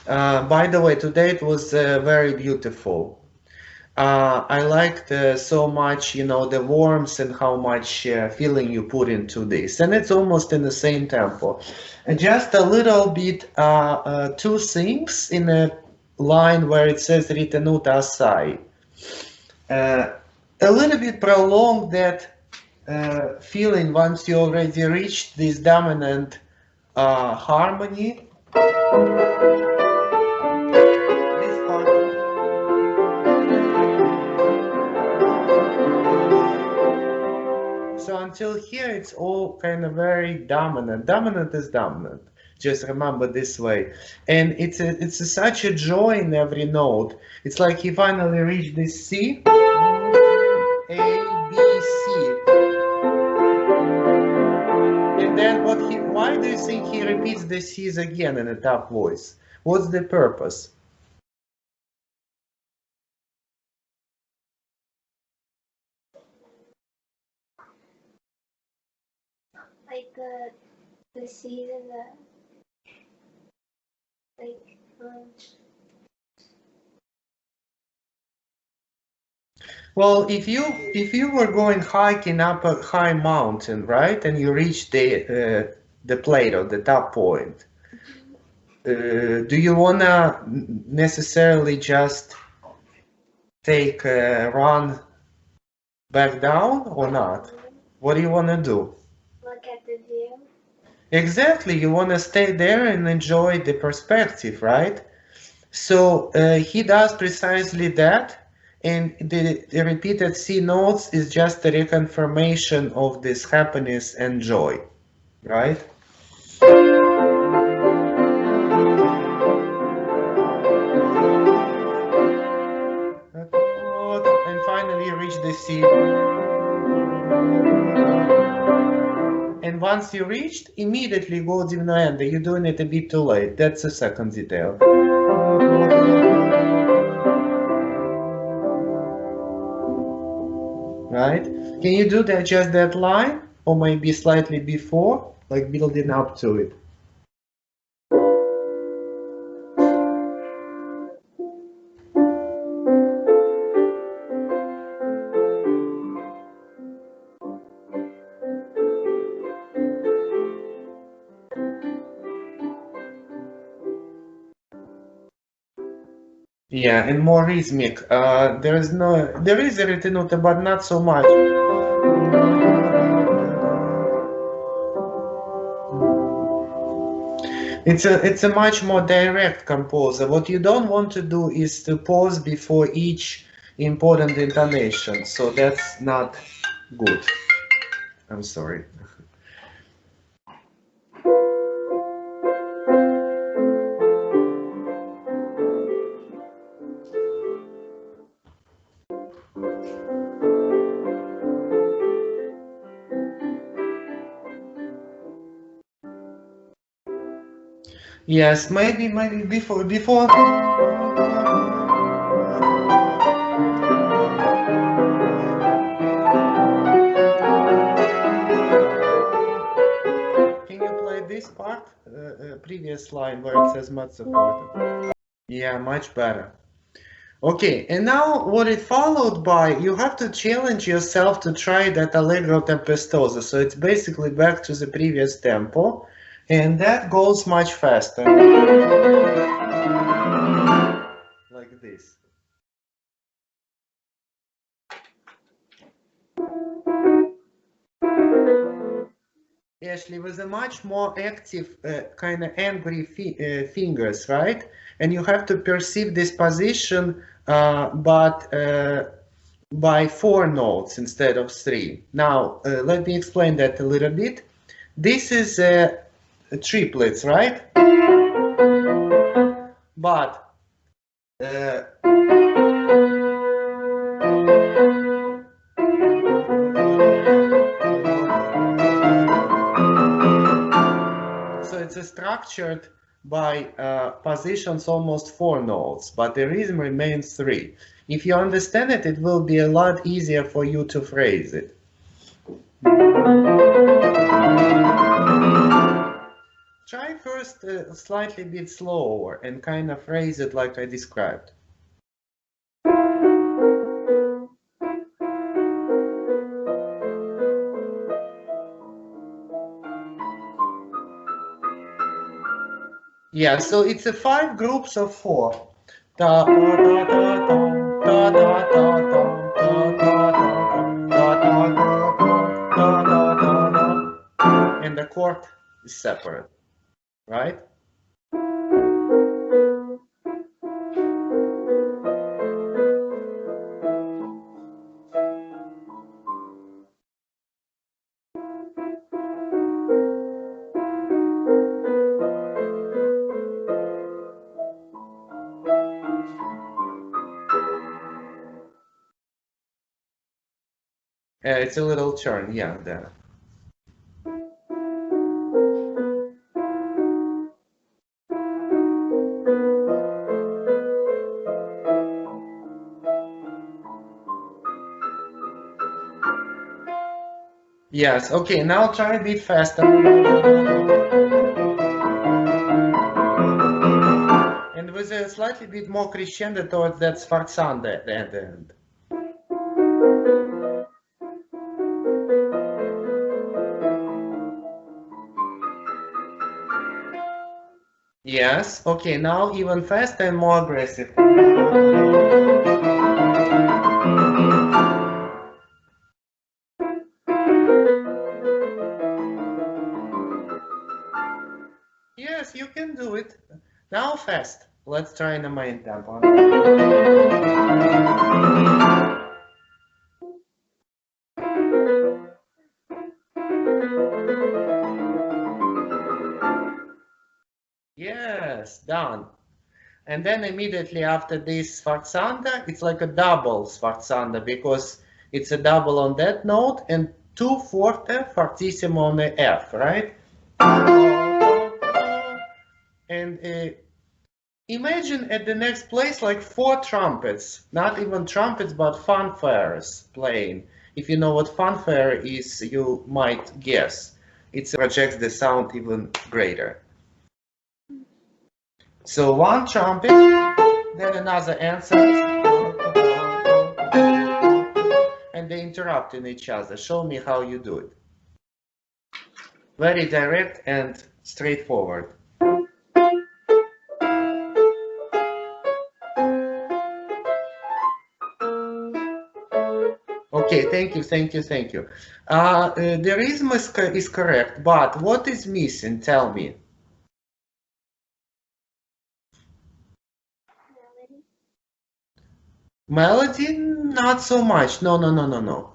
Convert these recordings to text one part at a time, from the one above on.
By the way, today it was very beautiful. I liked so much, you know, the warmth and how much feeling you put into this. And it's almost in the same tempo. And just a little bit, two things in a line where it says ritenuta assai. A little bit prolong that feeling once you already reached this dominant harmony. This part. So until here, it's all kind of very dominant. Dominant is dominant. Just remember this way. And it's such a joy in every note. It's like he finally reached this C, A, B, C. And then why do you think he repeats the C's again in a top voice? What's the purpose? Like the C's and the like Well, if you were going hiking up a high mountain, right, and you reach the plateau, the top point, do you wanna necessarily just take a run back down or not? What do you wanna do? look at the view. Exactly, you wanna stay there and enjoy the perspective, right? So he does precisely that. And the repeated C notes is just a reconfirmation of this happiness and joy, right? And finally reach the C. And once you reached, immediately go diminuendo. You're doing it a bit too late. That's the second detail. Right? Can you do that, just that line, or maybe slightly before, like building up to it? Yeah, and more rhythmic. There is a ritenuta, but not so much. It's a much more direct composer. What you don't want to do is to pause before each important intonation. So that's not good. I'm sorry. Yes, maybe before. Can you play this part, previous line where it says much supported? Yeah, much better. Okay, and now what it followed by, you have to challenge yourself to try that Allegro tempestoso. So it's basically back to the previous tempo. And that goes much faster. Like this. Ashley, with a much more active, kind of angry fingers, right? And you have to perceive this position, but by 4 notes instead of 3. Now, let me explain that a little bit. This is triplets, right? But so it's structured by positions almost 4 notes, but the rhythm remains 3. If you understand it, it will be a lot easier for you to phrase it. Try first first slightly bit slower and kind of phrase it like I described. Yeah, so it's a 5 groups of 4. Da, da, da, da, da, da, da, da, da, and the chord is separate, right? It's a little turn, yeah, there. Yes, okay, now try a bit faster. And with a slightly bit more crescendo towards that sforzando at the end. Yes, okay, now even faster and more aggressive. Yes, you can do it. Now fast. Let's try in the main tempo. Yes, done. And then immediately after this sforzando, it's like a double sforzando because it's a double on that note and 2 forte fortissimo on the F, right? And imagine at the next place like 4 trumpets, not even trumpets, but fanfares playing. If you know what fanfare is, you might guess. It projects the sound even greater. So 1 trumpet, then another answer, and they interrupt in each other. Show me how you do it. Very direct and straightforward. Okay, thank you, thank you, thank you. The rhythm is correct, but what is missing? Tell me. Melody? Not so much. No, no, no, no, no.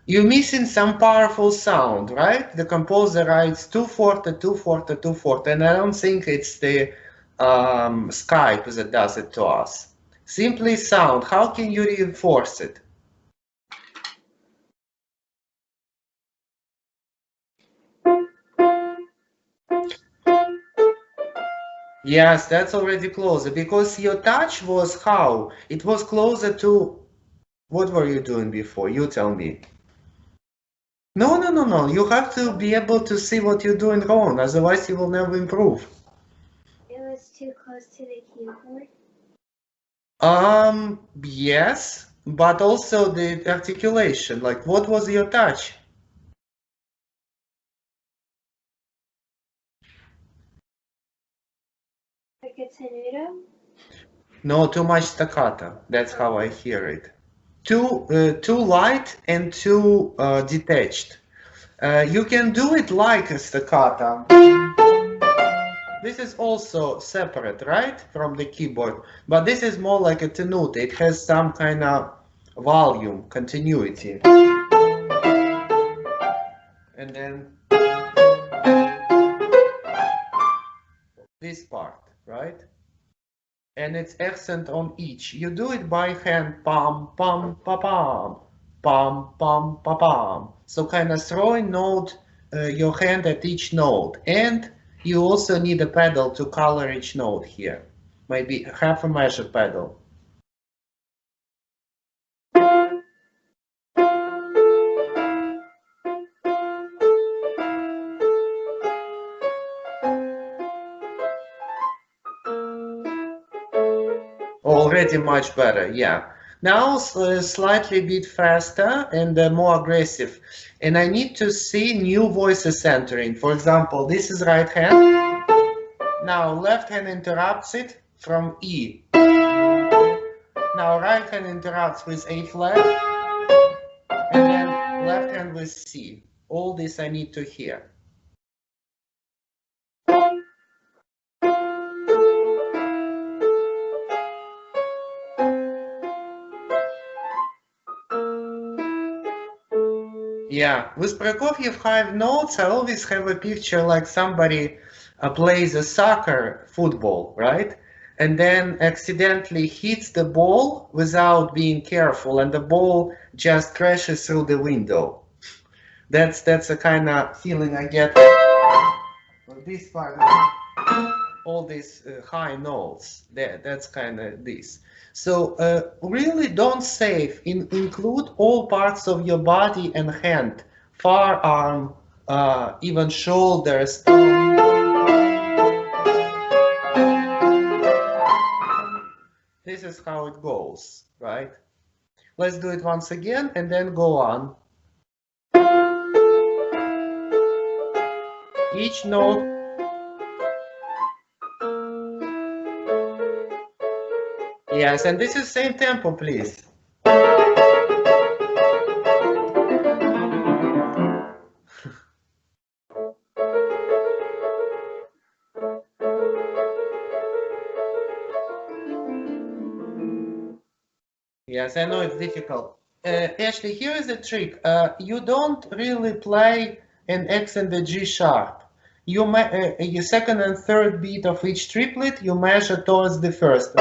You're missing some powerful sound, right? The composer writes 2 forte, 2 forte, 2 forte, and I don't think it's the Skype that does it to us. Simply sound. How can you reinforce it? Yes, that's already closer because your touch was how? It was closer to what were you doing before? You tell me. No, no, no, no. You have to be able to see what you're doing wrong, otherwise you will never improve. It was too close to the keyboard. Yes, but also the articulation. Like, what was your touch? Like a tenuto? No, too much staccato. That's how I hear it. Too light and too detached. You can do it like a staccato. This is also separate, right, from the keyboard, but this is more like a tenuto. It has some kind of volume, continuity. And then this part, right? And it's accent on each. You do it by hand, pam, pam, pa, pam, pam, pam, pa, pam. So kind of throwing note, your hand at each note. And you also need a pedal to color each note here. Maybe half a measure pedal. Already much better, yeah. Now slightly bit faster and more aggressive. And I need to see new voices entering. For example, this is right hand. Now left hand interrupts it from E. Now right hand interrupts with A flat. And then left hand with C. All this I need to hear. Yeah, with Prokofiev high notes, I always have a picture like somebody plays a soccer football, right? And then accidentally hits the ball without being careful, and the ball just crashes through the window. That's a kind of feeling I get. This part, all these high notes. That's kind of this. So really don't save. Include all parts of your body and hand, forearm, even shoulders. This is how it goes, right? Let's do it once again and then go on. Each note. Yes, and this is same tempo, please. Yes, I know it's difficult. Ashley, here is the trick. You don't really play an X and the G sharp. Your second and third beat of each triplet, you measure towards the first.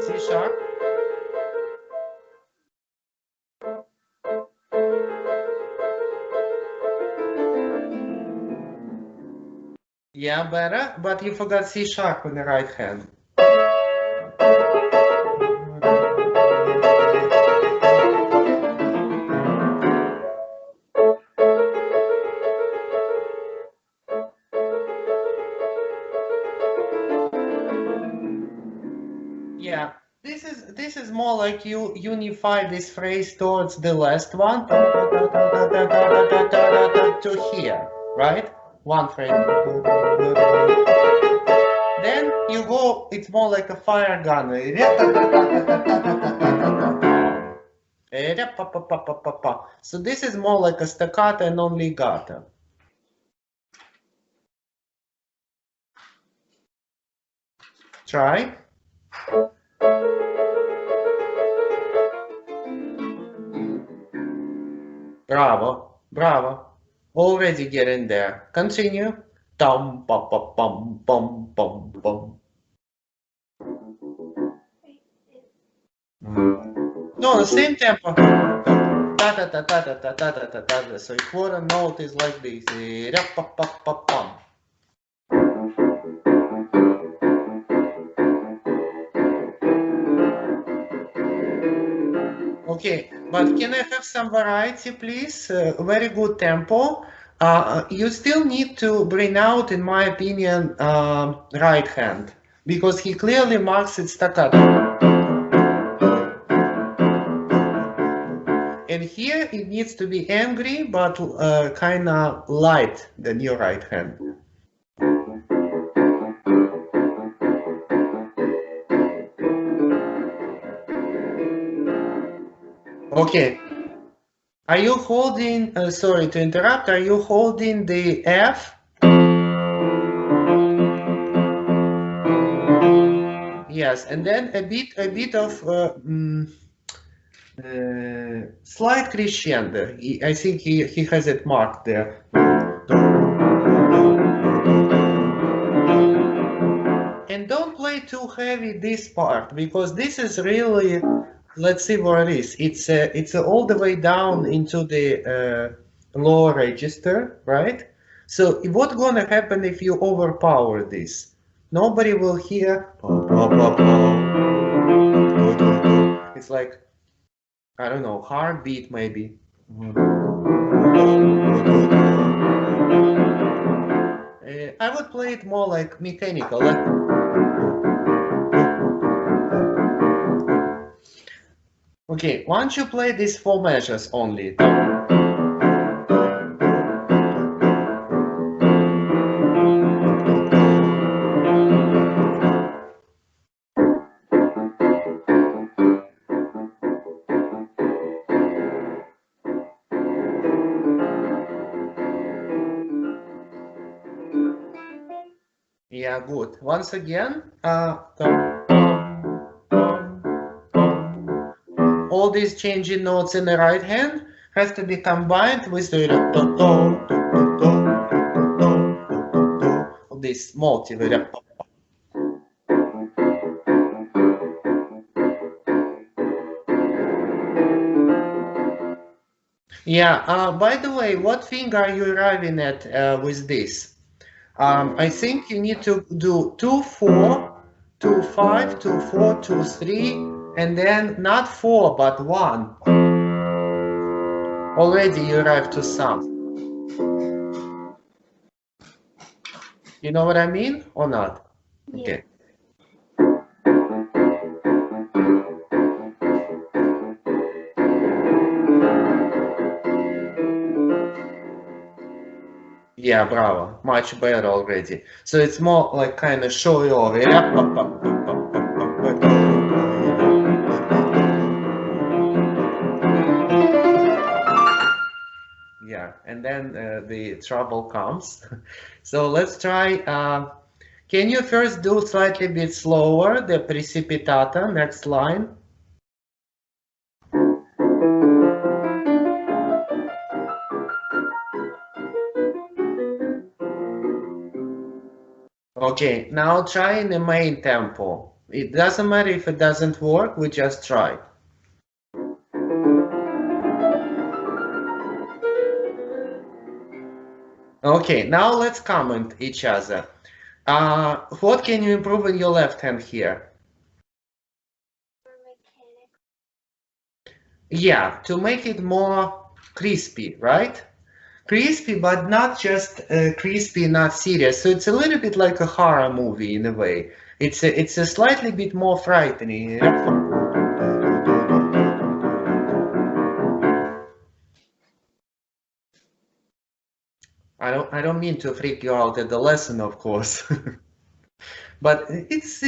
C sharp. Yeah, better, but you forgot C sharp on the right hand. Yeah, this is more like you unify this phrase towards the last one to here, right? One phrase. Then you go, it's more like a fire gun. So this is more like a staccato and non-legato. Try. Bravo, bravo. Already getting there. Continue. Dum bum bum bum bum bum bum. No, the same tempo. Ta ta ta ta ta ta ta ta ta ta. So a quarter note is like this. Okay, but can I have some variety, please? Very good tempo. You still need to bring out, in my opinion, right hand, because he clearly marks it staccato. And here it needs to be angry, but kind of light than your right hand. Okay. Are you holding, sorry to interrupt, are you holding the F? Yes, and then a bit of slight crescendo. I think he has it marked there. And don't play too heavy this part, because this is really, let's see what it is. It's all the way down into the lower register, right? So what's gonna happen if you overpower this? Nobody will hear. It's like I don't know, heartbeat maybe. I would play it more like mechanical. Okay, why don't you play these 4 measures only? Yeah, good. Once again, all these changing notes in the right hand have to be combined with the this multi. Yeah, by the way, what thing are you arriving at with this? I think you need to do 2, 4, 2, 5, 2, 4, 2, 3, and then not 4, but 1. Already you arrive to some. You know what I mean or not? Yeah. Okay. Yeah, bravo. Much better already. So it's more like kind of show you off. Yeah, and then the trouble comes. So let's try. Can you first do slightly bit slower, the precipitata, next line? Okay, now try in the main tempo. It doesn't matter if it doesn't work, we just try. Okay, now let's comment each other. What can you improve in your left hand here? Yeah, to make it more crispy, right? Crispy, but not just crispy, not serious. So it's a little bit like a horror movie in a way. It's a slightly bit more frightening. I don't mean to freak you out at the lesson, of course. But it's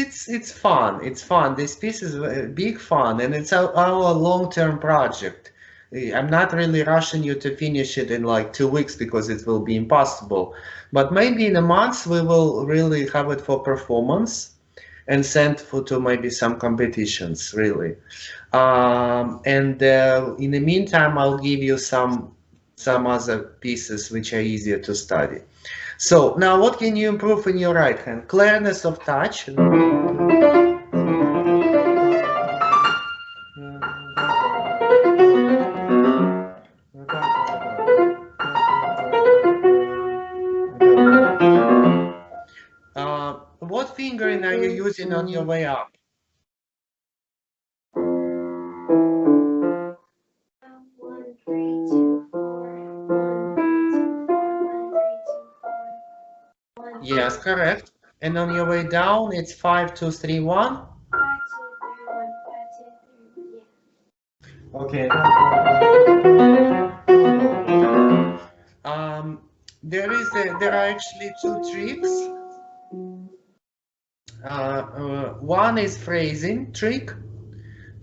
fun. It's fun. This piece is big fun, and it's our long-term project. I'm not really rushing you to finish it in like 2 weeks because it will be impossible. But maybe in a month we will really have it for performance and send for to maybe some competitions, really. And in the meantime, I'll give you some other pieces which are easier to study. So now what can you improve in your right hand? Clearness of touch. What fingering are you using on your way up? 1, 3, 2, 4. 1, 3, 2, 4. 1, 3, 2, 4. 1, Yes, correct. And on your way down, it's 5, 2, 3, 1. 5, 2, 3, 1. 5, 2, 3. Yeah. Okay. There are actually 2 tricks. One is phrasing trick.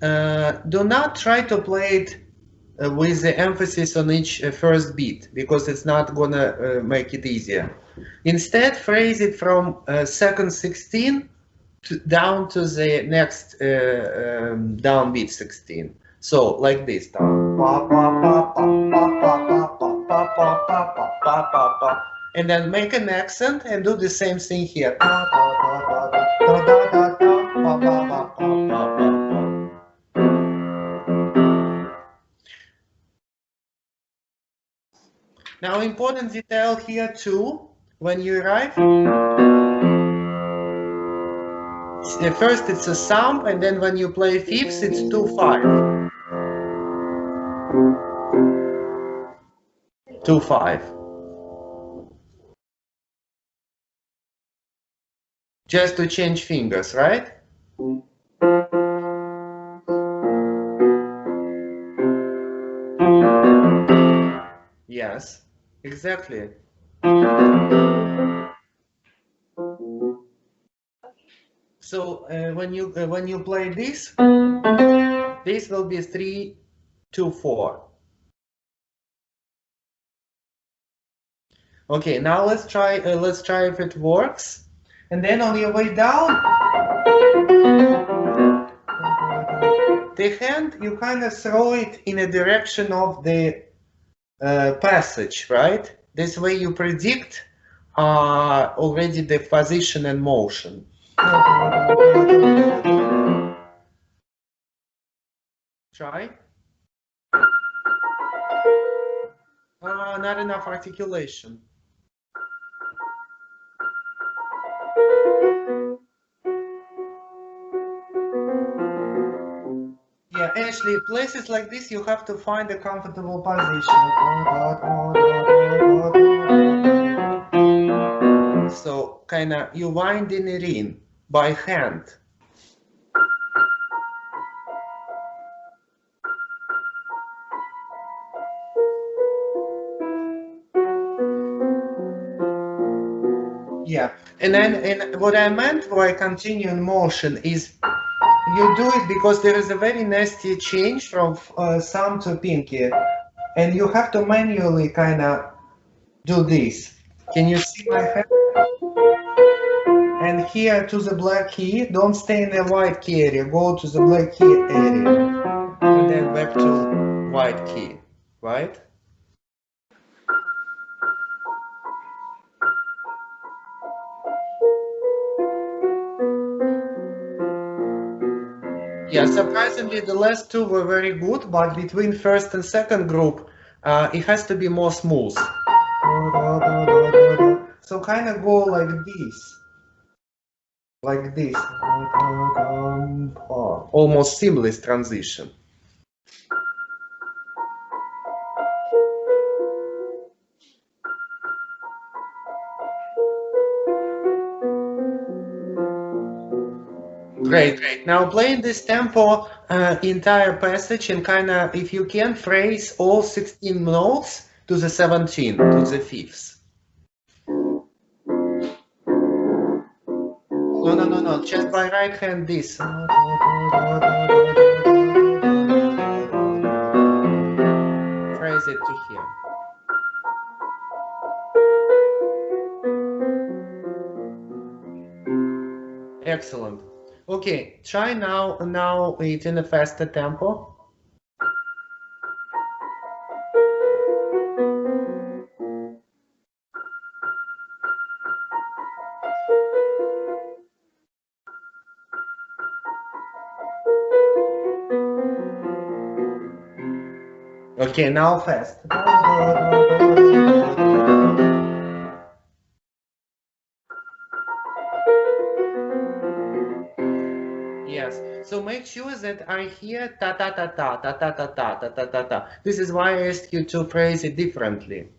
Do not try to play it with the emphasis on each first beat because it's not gonna make it easier. Instead, phrase it from second 16 down to the next downbeat 16. So like this. And then make an accent and do the same thing here. Now, important detail here too, when you arrive, first it's a thumb, and then when you play fifths, it's 2-5. 2-5. Just to change fingers, right? Yes, exactly. So when you play this will be 3-2-4. Okay, now let's try if it works. And then on your way down, the hand, you kind of throw it in a direction of the passage, right? This way you predict already the position and motion. Try. Not enough articulation. Yeah, actually, places like this, you have to find a comfortable position. So, kind of, you winding it in by hand. Yeah, and what I meant by continuing motion is you do it because there is a very nasty change from thumb to pinky, and you have to manually kind of do this. Can you see my hand? And here to the black key, don't stay in the white key area, go to the black key area, and then back to white key, right? Yeah, surprisingly, the last two were very good, but between first and second group, it has to be more smooth. So kind of go like this. Like this. Almost seamless transition. Great, great. Now play in this tempo entire passage and kind of, if you can, phrase all 16 notes to the 17, to the fifths. No, no, no, no, just by right hand this. Phrase it to here. Excellent. Okay, try now it in a faster tempo. Okay, now fast. Yes, so make sure that I hear ta ta ta ta ta ta ta ta ta ta ta ta. This is why I asked you to phrase it differently.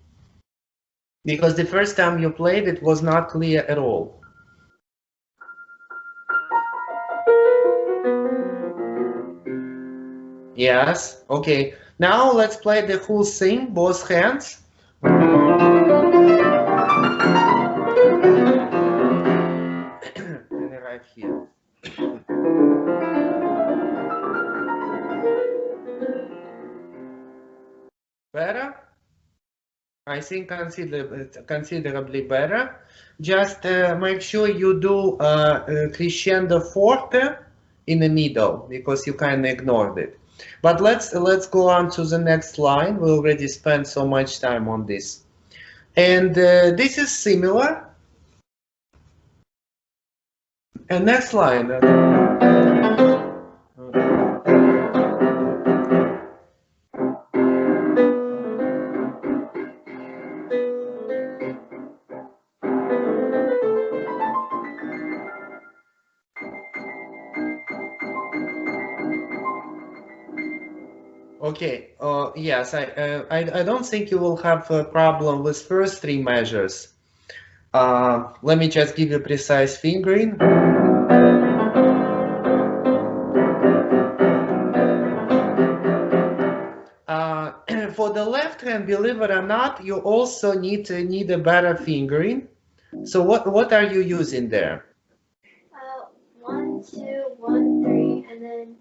Because the first time you played it was not clear at all. Yes, okay. Now let's play the whole thing, both hands. And right here. Better? I think considerably better. Just make sure you do crescendo forte in the middle because you kind of ignored it. But let's go on to the next line. We already spent so much time on this, and this is similar. And next line. Okay. Yes, I don't think you will have a problem with first three measures. Let me just give you precise fingering. For the left hand, believe it or not, you also need a better fingering. So what are you using there? 1, 2, 1, 3, and then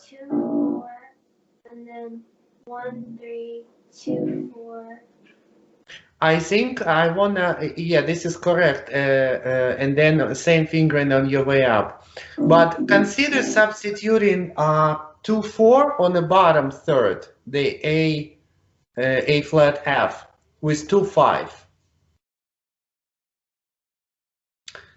2, 4, and then 1, 3, 2, 4. I think I wanna, yeah, this is correct. And then same fingering on your way up. But consider substituting 2, 4 on the bottom third, the A flat F with 2, 5.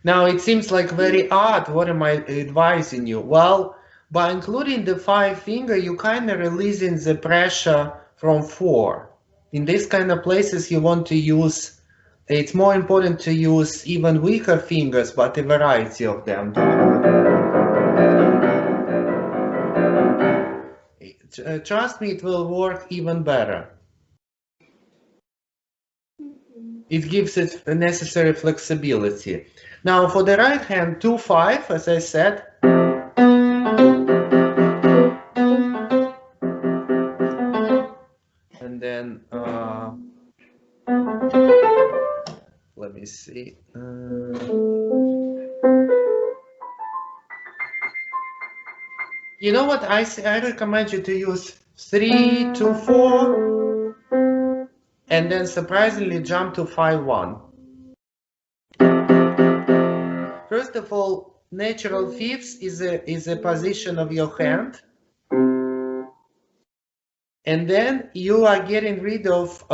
Now it seems like very odd. What am I advising you? Well, by including the 5 finger, you kind of releasing the pressure from 4. In these kind of places, you want to use. It's more important to use even weaker fingers, but a variety of them. Trust me, it will work even better. It gives it the necessary flexibility. Now for the right hand, 2, 5, as I said. And then, let me see. You know what? I recommend you to use 3, 2, 4, and then surprisingly jump to 5, 1. First of all, natural fifths is a position of your hand. And then you are getting rid of,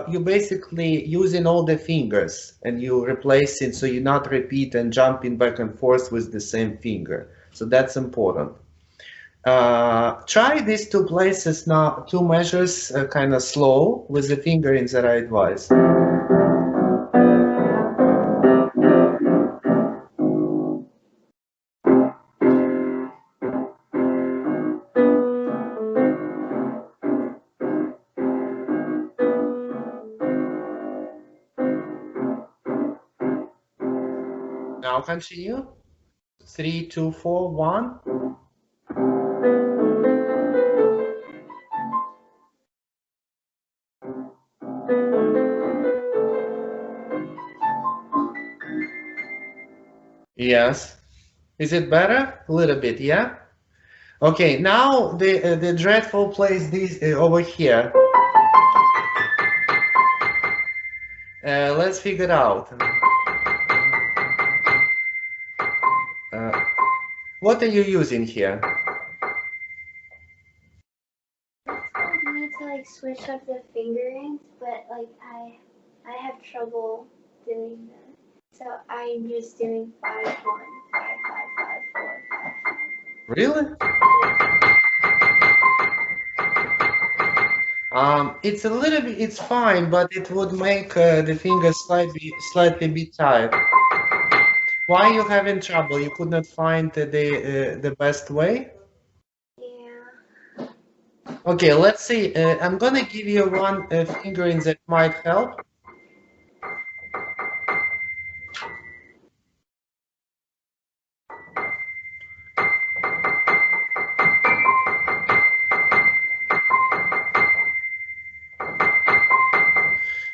you basically using all the fingers and you replace it so you not repeat and jumping back and forth with the same finger. So that's important. Try these two places now, two measures kind of slow with the fingerings that I advise. Now continue. 3, 2, 4, 1. Yes. Is it better? A little bit, yeah? Okay, now the dreadful place this over here. Let's figure it out. What are you using here? You need to like switch up the fingerings, but like I have trouble doing that. So I'm just doing 5, 1, 5, 5, 5, 4, 5, 5. Really? It's a little bit, it's fine, but it would make the fingers slightly bit tired. Why are you having trouble? You could not find the best way? Yeah. Okay, let's see. I'm gonna give you one fingering that might help.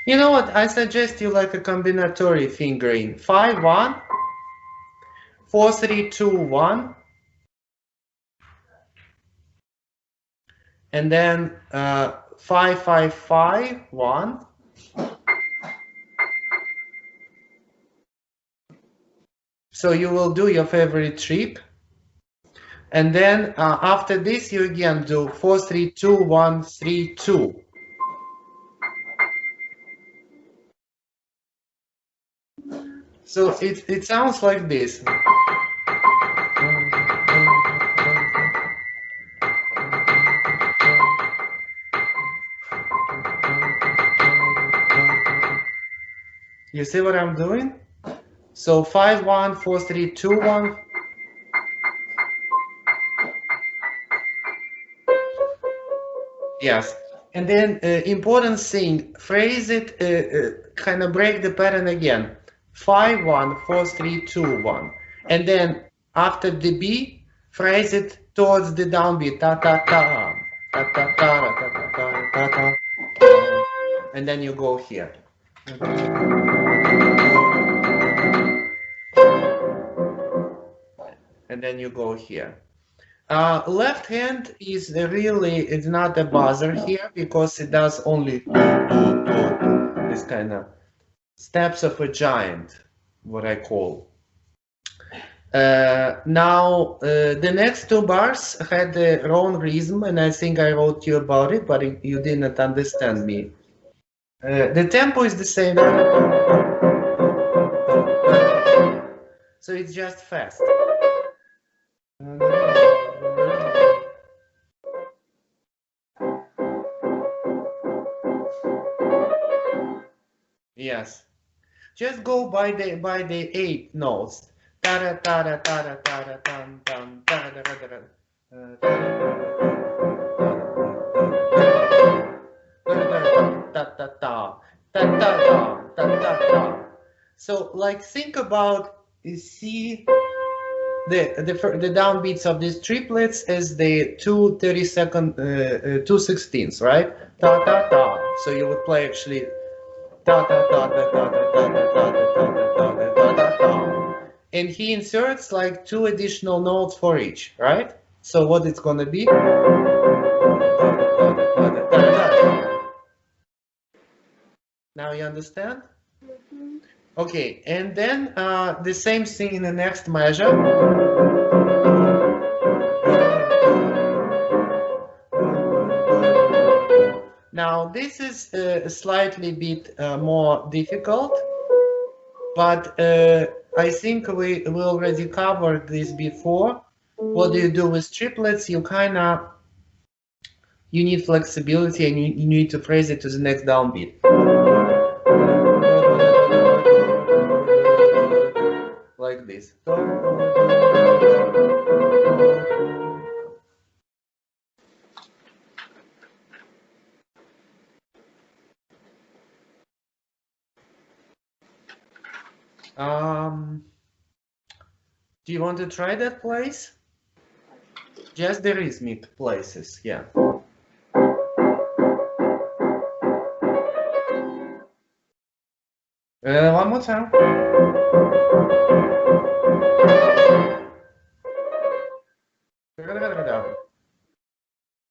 You know what? I suggest you like a combinatory fingering. 5, 1, 4, 3, 2, 1. And then 5, 5, 5, 1. So you will do your favorite trip. And then after this, you again do 4, 3, 2, 1, 3, 2. So it sounds like this. You see what I'm doing? So 5, 1, 4, 3, 2, 1. Yes. And then important thing, phrase it, kind of break the pattern again. 5, 1, 4, 3, 2, 1. And then after the B, phrase it towards the downbeat. Ta ta ta. Ta ta ta ta ta ta ta ta. And then you go here. And then you go here. Left hand is really, it's not a buzzer here because it does only this kind of steps of a giant, what I call. Now, the next two bars had the wrong rhythm, and I think I wrote you about it, but you didn't understand me. The tempo is the same. So it's just fast. Yes. Just go by the 8 notes. Ta ta ta ta ta ta tam tam ta ta ta ta. So, like, think about C, the downbeats of these triplets as the 2 32nd, 2 16ths, right? Ta ta ta. So you would play actually ta ta ta ta ta ta ta ta ta ta ta ta. And he inserts like 2 additional notes for each, right? So what it's gonna be? Now you understand? Mm-hmm. Okay, and then the same thing in the next measure. Now this is a slightly bit more difficult, but I think we already covered this before. What do you do with triplets? You need flexibility, and you need to phrase it to the next downbeat. Like this. Do you want to try that place? Just the rhythmic places, yeah. One more time.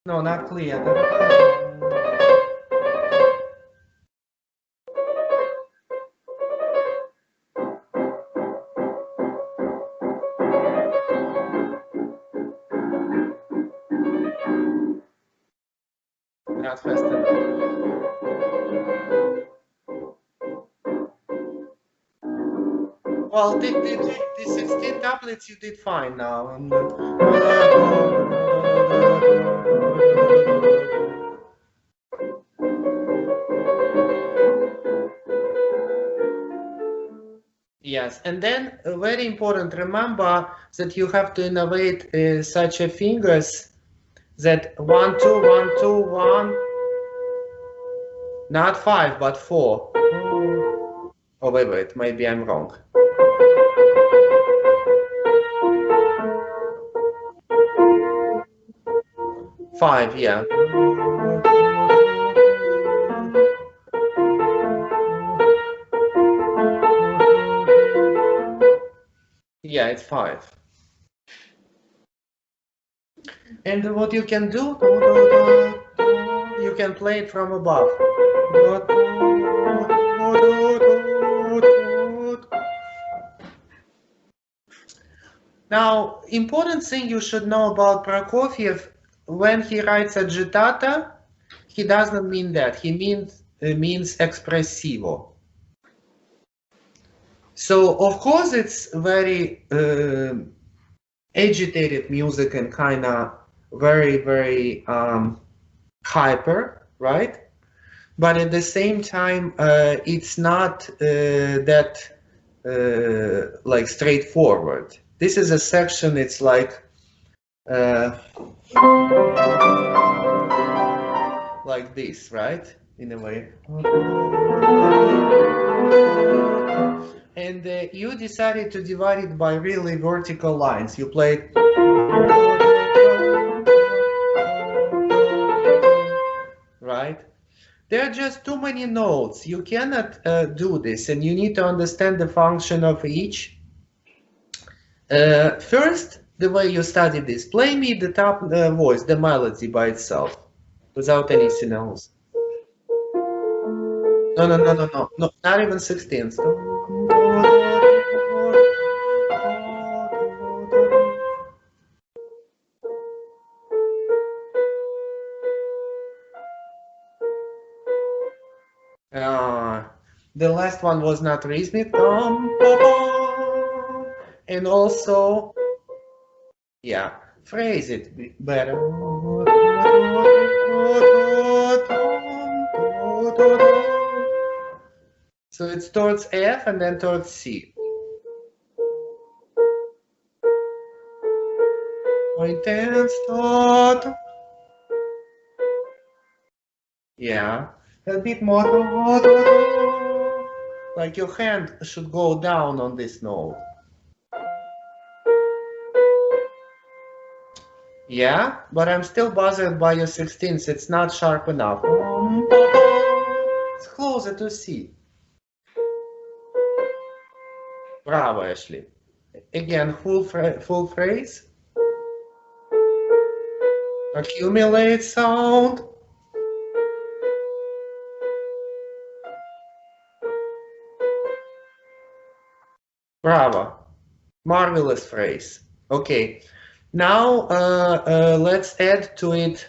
No, not clear. Not fast enough. Well, the 16 tablets you did fine now. Yes, and then very important, remember that you have to innovate such a fingers that 1 2 1 2 1, not 5 but 4. Oh wait, maybe I'm wrong. Five, yeah. Yeah, it's 5. And what you can do, you can play it from above. Now, important thing you should know about Prokofiev, when he writes agitata, he doesn't mean that. He means espressivo. So, of course, it's very agitated music and kind of very, very hyper, right? But at the same time, it's not that like straightforward. This is a section, it's like like this, right? In a way. And you decided to divide it by really vertical lines. You played. Right? There are just too many notes. You cannot do this, and you need to understand the function of each. First, the way you study this, play me the top voice, the melody by itself, without anything else. No, no, no, no, no, no, not even 16th. The last one was not rhythmic. And also, yeah, phrase it better. So it's towards F and then towards C. Intense thought. Yeah, a bit more. Like your hand should go down on this note. Yeah, but I'm still bothered by your 16th. It's not sharp enough. It's closer to C. Bravo, Ashley. Again, full phrase. Accumulate sound. Bravo. Marvelous phrase. Okay. Now let's add to it.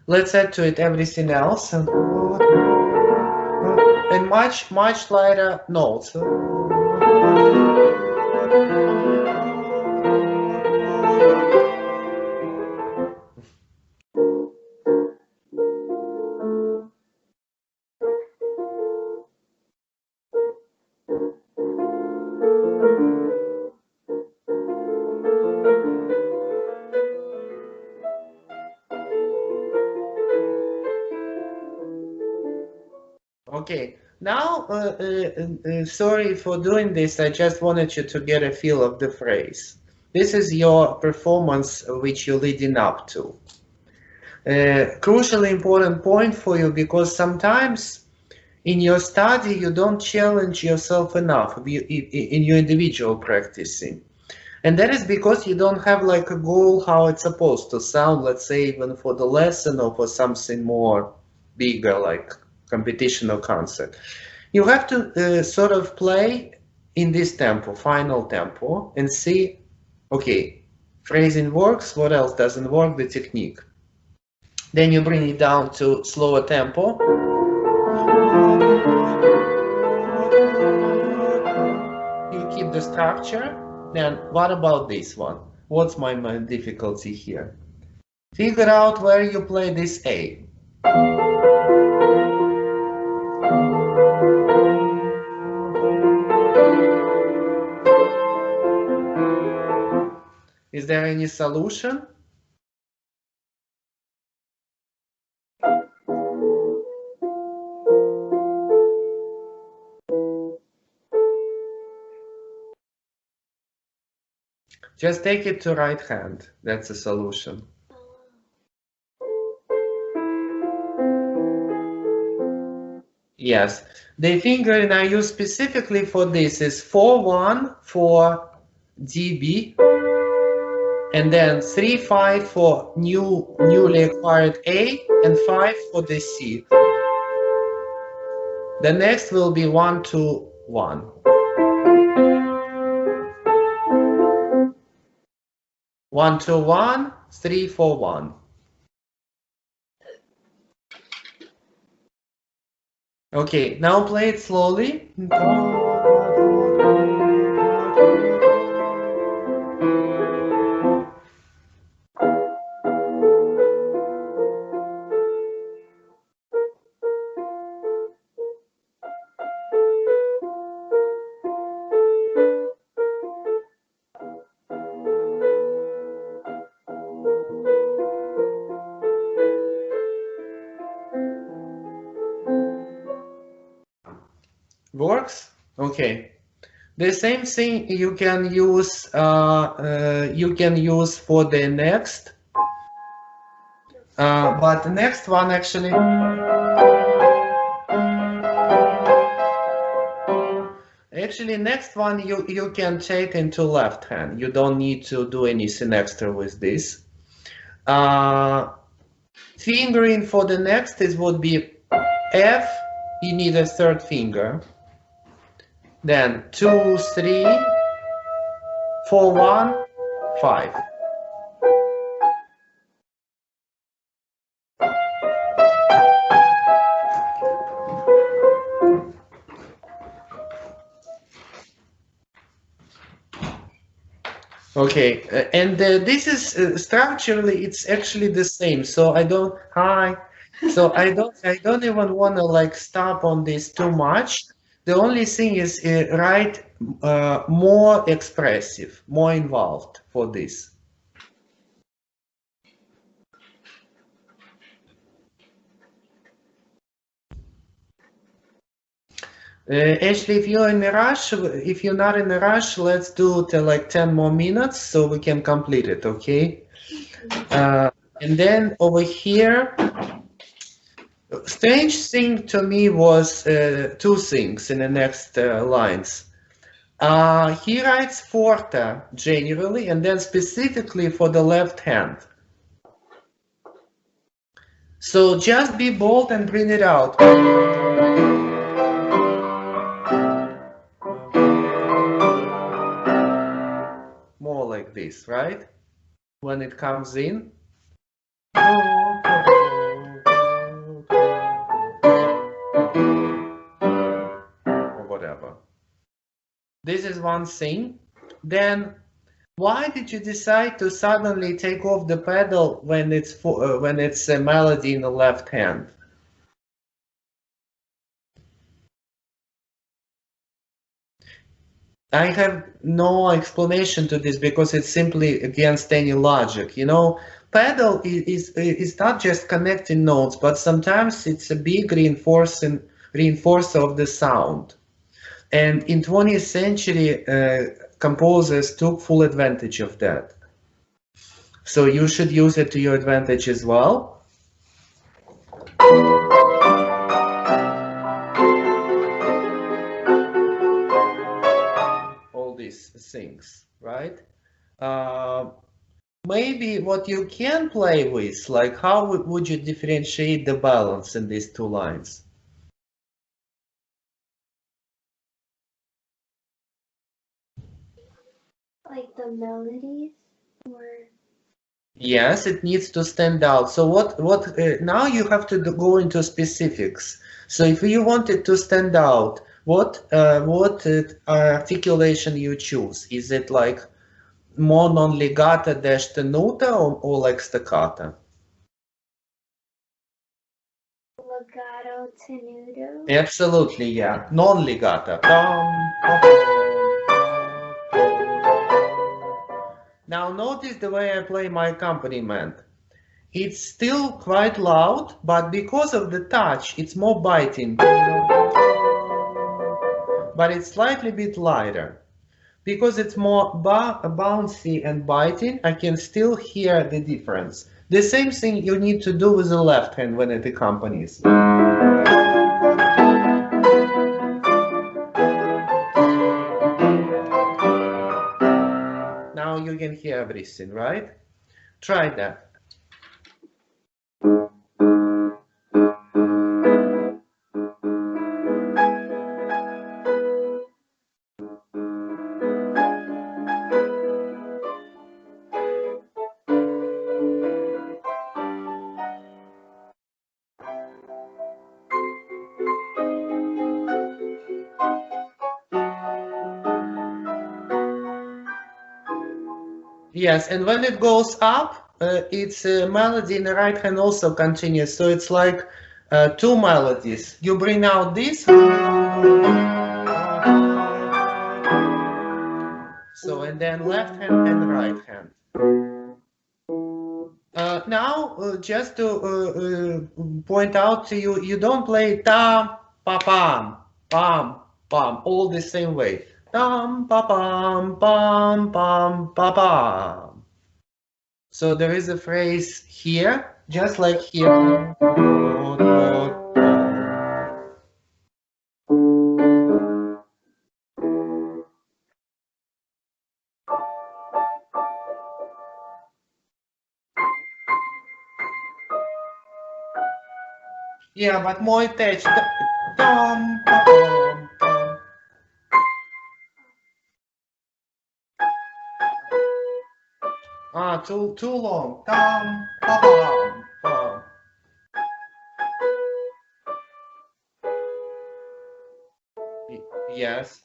Let's add to it everything else and much lighter notes. Okay, now, sorry for doing this. I just wanted you to get a feel of the phrase. This is your performance which you're leading up to. Crucially important point for you, because sometimes in your study you don't challenge yourself enough in your individual practicing. And that is because you don't have like a goal how it's supposed to sound, let's say even for the lesson or for something more bigger like competition or concert. You have to sort of play in this tempo, final tempo, and see, okay, phrasing works, what else doesn't work, the technique. Then you bring it down to slower tempo. You keep the structure. Then what about this one? What's my difficulty here? Figure out where you play this A. Is there any solution? Just take it to right hand. That's a solution. Yes. The fingering I use specifically for this is 4-1 for DB, and then 3-5 for newly acquired A, and 5 for the C. The next will be 1-2-1. 1-2-1, 3-4-1. Okay, now play it slowly. Okay. The same thing you can use for the next, but the next one actually next one you can take into left hand. You don't need to do anything extra with this. Fingering for the next is would be F. You need a third finger. Then 2, 3, 4, 1, 5. Okay, and this is structurally it's actually the same. So I don't even want to like stop on this too much. The only thing is write more expressive, more involved for this. Ashley, if you're in a rush, if you're not in a rush, let's do like 10 more minutes so we can complete it, okay? And then over here, strange thing to me was two things in the next lines. He writes forte generally and then specifically for the left hand. So just be bold and bring it out. More like this, right? When it comes in. Or whatever. This is one thing. Then why did you decide to suddenly take off the pedal when it's a melody in the left hand? I have no explanation to this because it's simply against any logic. You know, pedal is not just connecting notes, but sometimes it's a big reinforcer of the sound. And in 20th century, composers took full advantage of that. So you should use it to your advantage as well. All these things, right? Maybe what you can play with, like how would you differentiate the balance in these two lines? Like the melodies, or yes, it needs to stand out. So what now you have to go into specifics. So if you want it to stand out, what articulation you choose? Is it like more non-legato dash tenuta or like staccato? legato tenuto. Absolutely, yeah. Non-legato. Now notice the way I play my accompaniment. It's still quite loud, but because of the touch, it's more biting. But it's slightly bit lighter. Because it's more bouncy and biting, I can still hear the difference. The same thing you need to do with the left hand when it accompanies. Now you can hear everything, right? Try that. Yes, and when it goes up, its melody in the right hand also continues. So it's like two melodies. You bring out this. So, and then left hand and right hand. Now, just to point out to you, you don't play tam, pa, pam, pam, bam, all the same way. Dum, ba, bam, bam, bam, ba, bam. So there is a phrase here, just like here. Yeah, but more attached. Dum, ba, bam, bam. Ah, too long. Dum, ba, bam, bam. Yes.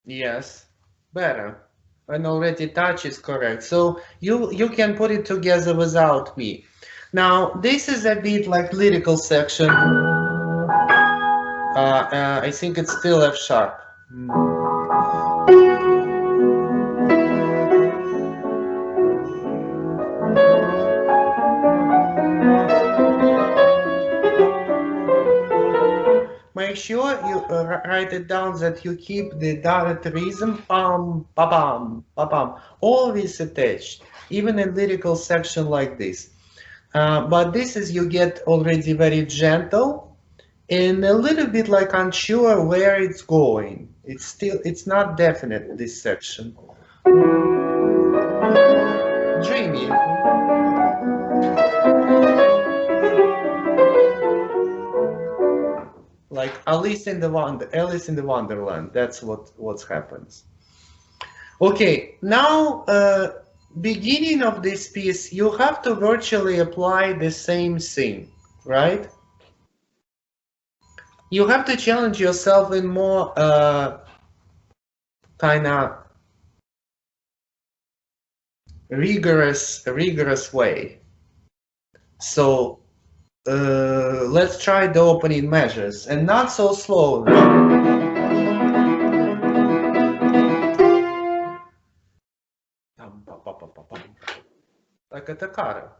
Yes, better. And already touch is correct. So you can put it together without me. Now this is a bit like lyrical section. I think it's still F sharp. Make sure you write it down that you keep the direct rhythm, pam, pa pam, pa pam, always attached, even in lyrical section like this. But this is you get already very gentle and a little bit like unsure where it's going. It's not definite, this section. Dreamy. Like Alice in the Wonderland. That's what happens. Okay, now beginning of this piece, you have to virtually apply the same thing, right? You have to challenge yourself in more kind of rigorous way. So let's try the opening measures and not so slow. Like a toccata.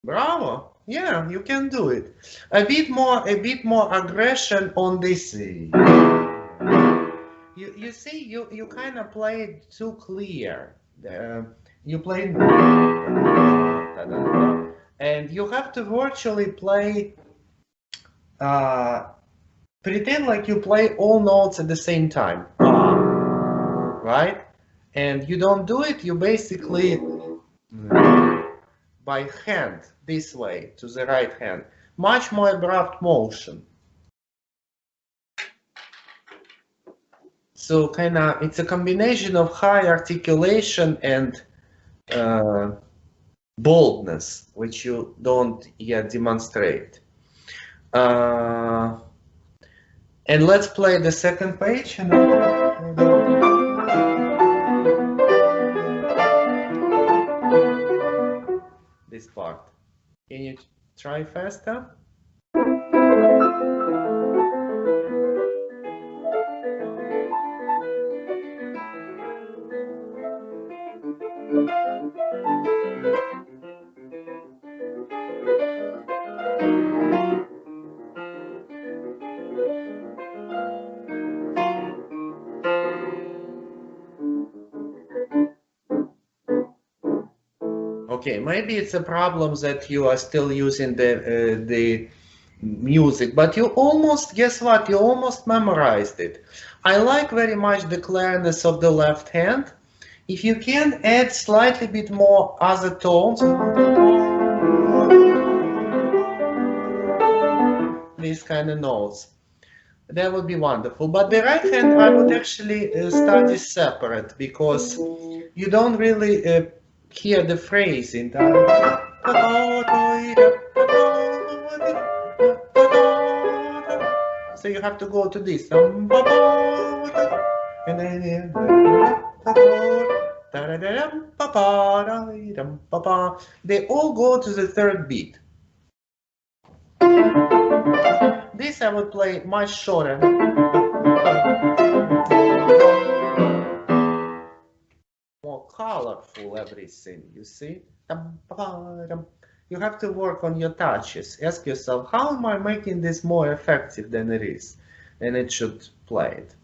Bravo! Yeah, you can do it. A bit more aggression on this. You see, you kind of play it too clear. You play, and you have to virtually play. Pretend like you play all notes at the same time, right? And you don't do it. You basically by hand this way to the right hand, much more abrupt motion. So kind of it's a combination of high articulation and boldness, which you don't yet demonstrate. And let's play the second page. This part. Can you try faster? Okay, maybe it's a problem that you are still using the music, but you almost, guess what? You almost memorized it. I like very much the clearness of the left hand. If you can add slightly bit more other tones, these kind of notes, that would be wonderful. But the right hand, I would actually study separate because you don't really hear the phrase in that. So you have to go to this. And then they all go to the third beat. This I would play much shorter. More colorful everything, you see? You have to work on your touches. Ask yourself, how am I making this more effective than it is? And it should play it.